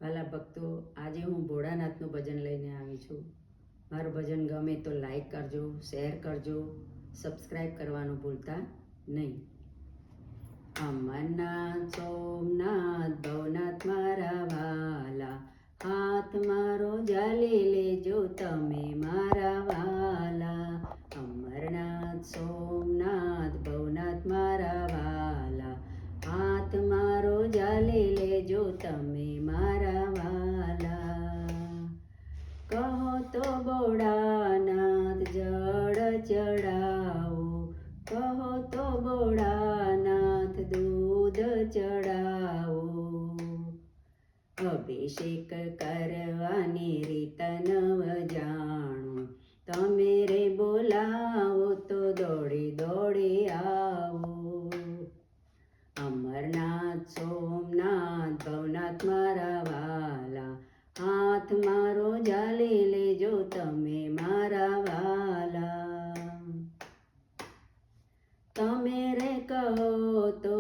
વાલા ભક્તો, આજે હું ભોળાનાથનું ભજન લઈને આવી છું. મારું ભજન ગમે તો લાઈક કરજો, શેર કરજો, સબસ્ક્રાઈબ કરવાનું ભૂલતા નહીં. અમરનાથ સોમનાથ ભવનાથ મારા વાલા, હાથ મારો ઝાલી લેજો તમે મારા વાલા. અમરનાથ સોમનાથ ભવનાથ મારા વાલા, હાથ મારો ઝાલી લેજો તમે મારા વાલા. કહો તો ભોળાનાથ જળ ચડાવો, કહો તો ભોળાનાથ દૂધ ચડાવો. અભિષેક કરવાની રીત નવ જાણો, તમે રે બોલાવો તો દોડી દોડી આવો. અમરનાથ સોમનાથ ભવનાથ મારા વાલા, હાથ મારો ઝાલી લેજો તમે મારા વાલા. તમે રે કહો તો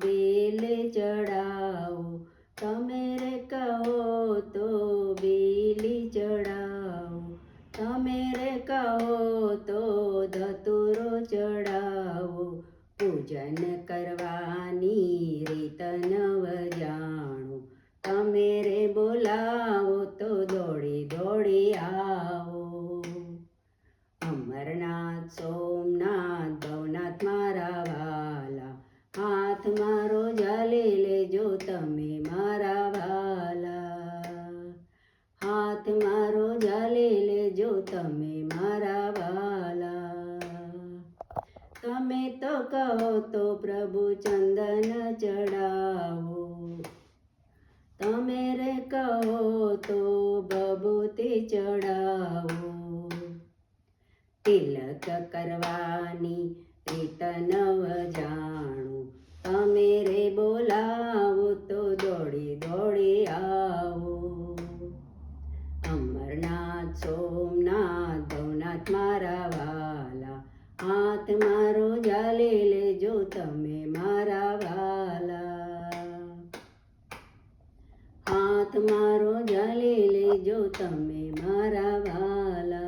બેલ ચડાવો, તમે રે કહો તો બેલી ચડાવો, તમે રે કહો તો ધતુરો ચડાવો. પૂજન કરવાની રીત નવ જાણો, તમે રે બોલાવો તો દોડી દોડી આવો. અમરનાથ સોમનાથ ભવનાથ મારા વાલા, હાથ મારો ઝાલી લેજો તમે મારા વાલા. હાથ મારો ઝાલી લેજો તમે મારા વાલા. તમે તો કહો તો પ્રભુ ચંદન ચડાવો, તમે રે કહો તો ભભૂતિ ચડાવો. તિલક કરવાની રીત નવ જાણો, તમે રે બોલાવો તો દોડી દોડી આવો. અમરનાથ સોમનાથ ભવનાથ મારા વાલા, હાથ મારો ઝાલી લેજો તમે મારા વાલા. હાથ મારો ઝાલી લેજો તમે મારા વાલા.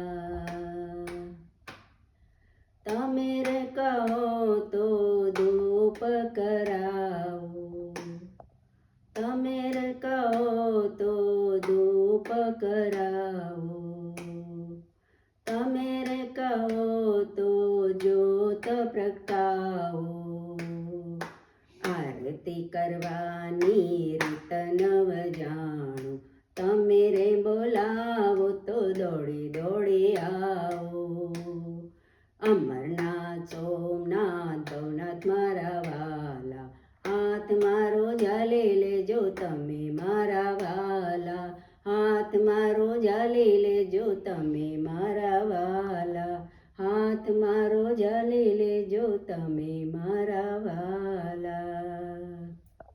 તમે રે કહો તો ધૂપ કરાવો, તમે રે કહો તો ધૂપ કરાવો. તમે રે કહો તો જ્યોત પ્રગટાવો. આરતી કરવાની રીત નવ જાણો, તમે રે બોલાવો તો દોડી દોડી આવો. અમરનાથ સોમનાથ ભવનાથ મારા વાલા, હાથ મારો ઝાલી લેજો તમે મારા વાલા. હાથ મારો ઝાલી લેજો તમે મારા વાલા. હાથ મારો ઝાલી લેજો તમે મારા